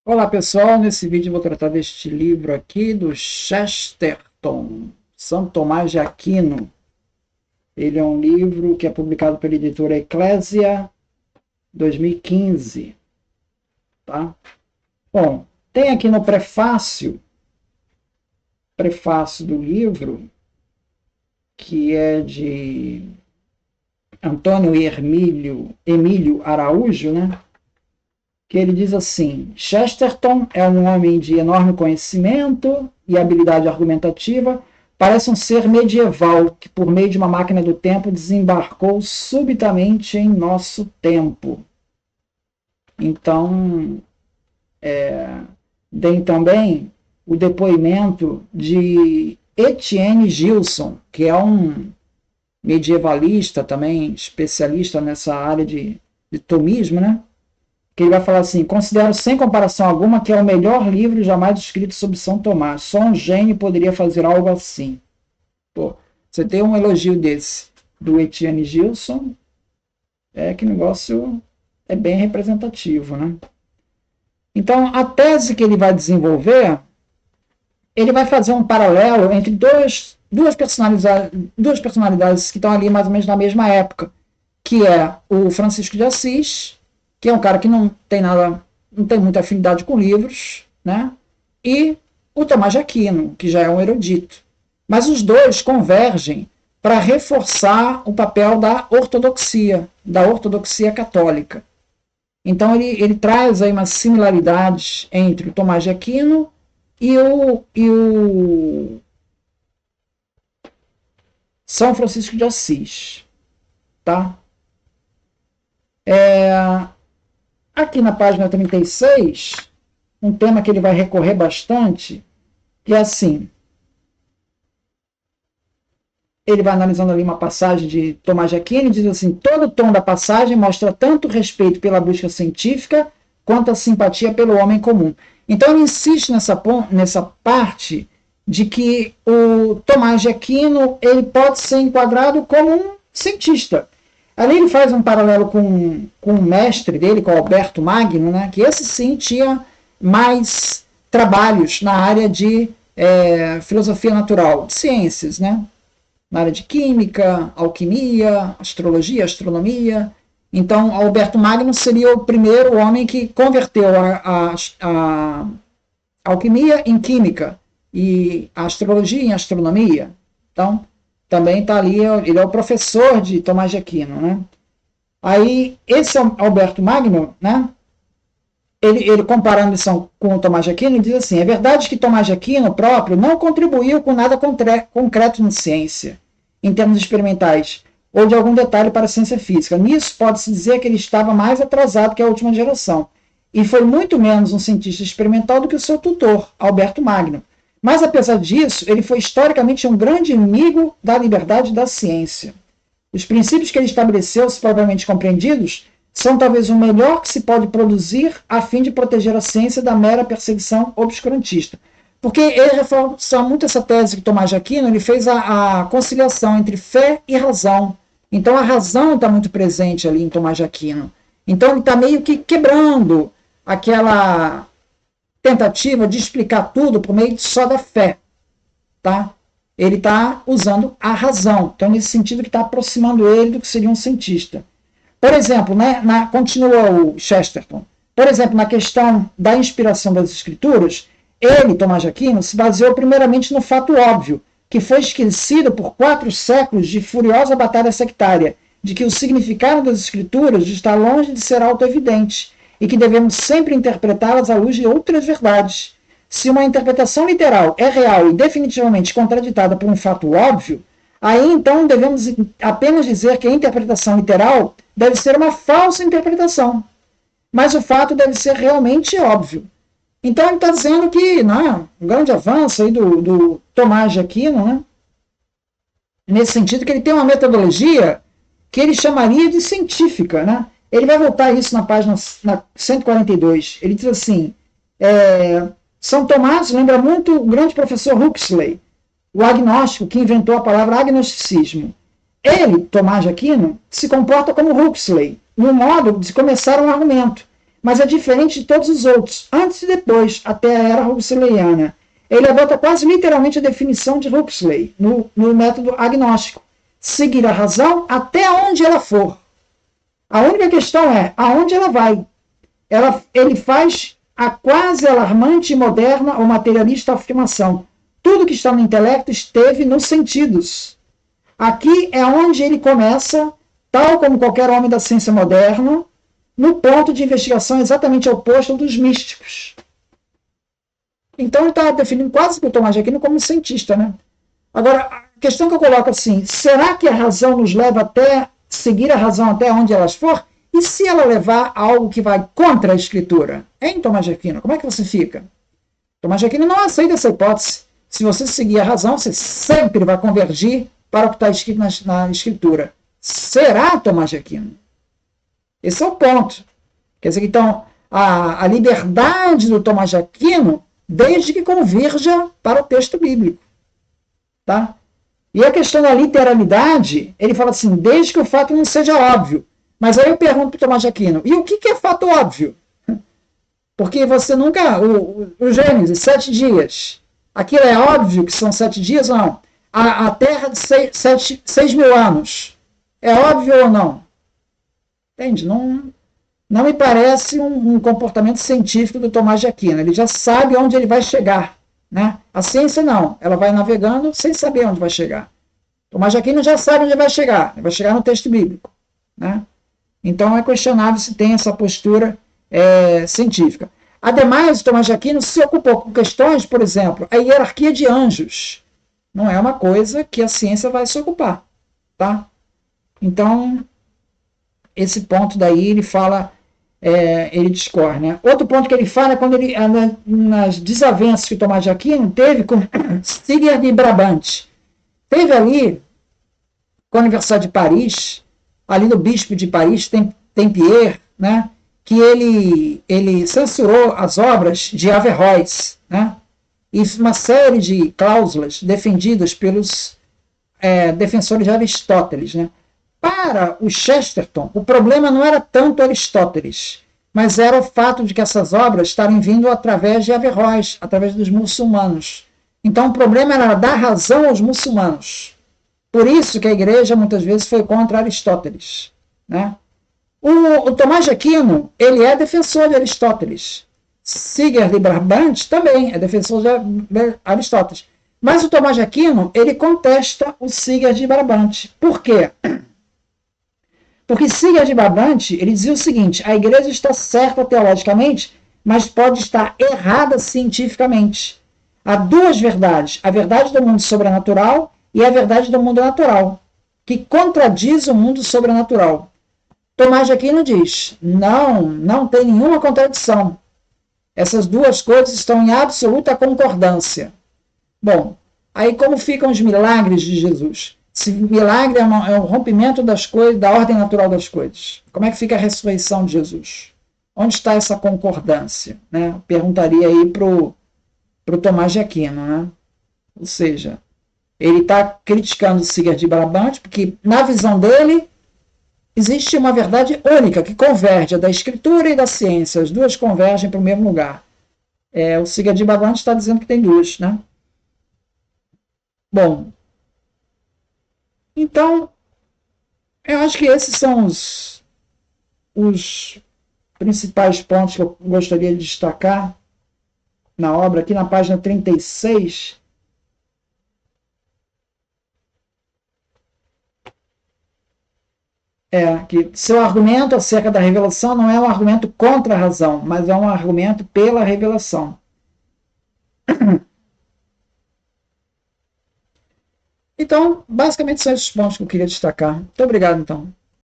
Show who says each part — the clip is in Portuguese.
Speaker 1: Olá pessoal, nesse vídeo eu vou tratar deste livro aqui do Chesterton, São Tomás de Aquino. Ele é um livro que é publicado pela editora Eclésia 2015. Tá? Bom, tem aqui no prefácio do livro, que é de Antônio Emílio Araújo, né? Que ele diz assim: Chesterton é um homem de enorme conhecimento e habilidade argumentativa, parece um ser medieval que, por meio de uma máquina do tempo, desembarcou subitamente em nosso tempo. Então, tem também o depoimento de Etienne Gilson, que é um medievalista também, especialista nessa área de tomismo, né? Que ele vai falar assim: considero sem comparação alguma que é o melhor livro jamais escrito sobre São Tomás. Só um gênio poderia fazer algo assim. Pô, você tem um elogio desse do Etienne Gilson, que o negócio é bem representativo, né? Então, a tese que ele vai desenvolver, ele vai fazer um paralelo entre duas personalidades que estão ali mais ou menos na mesma época, que é o Francisco de Assis, que é um cara que não tem muita afinidade com livros, né? E o Tomás de Aquino, que já é um erudito. Mas os dois convergem para reforçar o papel da ortodoxia católica. Então ele traz aí umas similaridades entre o Tomás de Aquino e o São Francisco de Assis, tá? Aqui na página 36, um tema que ele vai recorrer bastante, que é assim: ele vai analisando ali uma passagem de Tomás de Aquino e diz assim: todo o tom da passagem mostra tanto respeito pela busca científica quanto a simpatia pelo homem comum. Então ele insiste nessa parte de que o Tomás de Aquino ele pode ser enquadrado como um cientista. Ali ele faz um paralelo com o mestre dele, com o Alberto Magno, né, que esse sim tinha mais trabalhos na área de filosofia natural, de ciências, né, na área de química, alquimia, astrologia, astronomia. Então, Alberto Magno seria o primeiro homem que converteu a alquimia em química e a astrologia em astronomia. Então, também está ali, ele é o professor de Tomás de Aquino, né? Aí, esse Alberto Magno, né? Ele comparando isso com o Tomás de Aquino, ele diz assim: é verdade que Tomás de Aquino próprio não contribuiu com nada concreto na ciência, em termos experimentais, ou de algum detalhe para a ciência física. Nisso, pode-se dizer que ele estava mais atrasado que a última geração, e foi muito menos um cientista experimental do que o seu tutor, Alberto Magno. Mas, apesar disso, ele foi historicamente um grande inimigo da liberdade da ciência. Os princípios que ele estabeleceu, se propriamente compreendidos, são talvez o melhor que se pode produzir a fim de proteger a ciência da mera perseguição obscurantista. Porque ele reforça muito essa tese que Tomás de Aquino, ele fez a conciliação entre fé e razão. Então a razão está muito presente ali em Tomás de Aquino. Então ele está meio que quebrando aquela tentativa de explicar tudo por meio só da fé, tá? Ele está usando a razão, então nesse sentido que está aproximando ele do que seria um cientista. Por exemplo, né, continua o Chesterton, por exemplo, na questão da inspiração das escrituras, ele, Tomás de Aquino, se baseou primeiramente no fato óbvio, que foi esquecido por 4 séculos de furiosa batalha sectária, de que o significado das escrituras está longe de ser autoevidente, e que devemos sempre interpretá-las à luz de outras verdades. Se uma interpretação literal é real e definitivamente contraditada por um fato óbvio, aí então devemos apenas dizer que a interpretação literal deve ser uma falsa interpretação, mas o fato deve ser realmente óbvio. Então ele está dizendo que, né, um grande avanço aí do Tomás de Aquino, né, nesse sentido que ele tem uma metodologia que ele chamaria de científica, né? Ele vai voltar isso na página 142. Ele diz assim: São Tomás lembra muito o grande professor Huxley, o agnóstico que inventou a palavra agnosticismo. Ele, Tomás de Aquino, se comporta como Huxley, no modo de começar um argumento, mas é diferente de todos os outros, antes e depois, até a era huxleyana. Ele adota quase literalmente a definição de Huxley, no método agnóstico. Seguir a razão até onde ela for. A única questão é, aonde ela vai? Ele faz a quase alarmante e moderna ou materialista afirmação. Tudo que está no intelecto esteve nos sentidos. Aqui é onde ele começa, tal como qualquer homem da ciência moderna, no ponto de investigação exatamente oposto dos místicos. Então ele está definindo quase que o Tomás de Aquino como cientista, né? Agora, a questão que eu coloco assim, será que a razão nos leva até seguir a razão até onde elas for? E se ela levar a algo que vai contra a escritura? Hein, Tomás de Aquino? Como é que você fica? Tomás de Aquino não aceita essa hipótese. Se você seguir a razão, você sempre vai convergir para o que está escrito na escritura. Será, Tomás de Aquino? Esse é o ponto. Quer dizer, então, a liberdade do Tomás de Aquino, desde que converja para o texto bíblico. Tá? E a questão da literalidade, ele fala assim, desde que o fato não seja óbvio. Mas aí eu pergunto para o Tomás de Aquino, e o que é fato óbvio? Porque você nunca... O Gênesis, 7 dias. Aquilo é óbvio que são 7 dias ou não? A Terra de 6 mil anos. É óbvio ou não? Entende? Não me parece um comportamento científico do Tomás de Aquino. Ele já sabe onde ele vai chegar. Né? A ciência não. Ela vai navegando sem saber onde vai chegar. Tomás de Aquino já sabe onde vai chegar. Ele vai chegar no texto bíblico. Né? Então é questionável se tem essa postura científica. Ademais, Tomás de Aquino se ocupou com questões, por exemplo, a hierarquia de anjos. Não é uma coisa que a ciência vai se ocupar. Tá? Então, esse ponto daí ele fala, ele discorre. Né? Outro ponto que ele fala é quando ele, nas desavenças que Tomás de Aquino teve com Sigurd de Brabante. Teve ali, com a Universidade de Paris, ali no bispo de Paris, Tempier, né? Que ele censurou as obras de Averroes, né? E uma série de cláusulas defendidas pelos defensores de Aristóteles. Né? Para o Chesterton, o problema não era tanto Aristóteles, mas era o fato de que essas obras estarem vindo através de Averroes, através dos muçulmanos. Então o problema era dar razão aos muçulmanos. Por isso que a igreja muitas vezes foi contra Aristóteles. Né? O Tomás de Aquino, ele é defensor de Aristóteles. Sigurd de Brabant também é defensor de Aristóteles. Mas o Tomás de Aquino, ele contesta o Sigurd de Brabant. Por quê? Porque Sigurd de Brabant, ele dizia o seguinte, a igreja está certa teologicamente, mas pode estar errada cientificamente. Há duas verdades, a verdade do mundo sobrenatural e a verdade do mundo natural, que contradiz o mundo sobrenatural. Tomás de Aquino diz, não tem nenhuma contradição. Essas duas coisas estão em absoluta concordância. Bom, aí como ficam os milagres de Jesus? Se milagre é um rompimento das coisas, da ordem natural das coisas, como é que fica a ressurreição de Jesus? Onde está essa concordância? Né? Perguntaria aí para o Tomás de Aquino. Né? Ou seja, ele está criticando Sigurd de Brabant, porque na visão dele existe uma verdade única que converge a da escritura e da ciência. As duas convergem para o mesmo lugar. O Sigurd de Brabant está dizendo que tem duas. Né? Bom, então, eu acho que esses são os principais pontos que eu gostaria de destacar na obra, aqui na página 36. Que seu argumento acerca da revelação não é um argumento contra a razão, mas é um argumento pela revelação. Então, basicamente são esses pontos que eu queria destacar. Muito obrigado, então.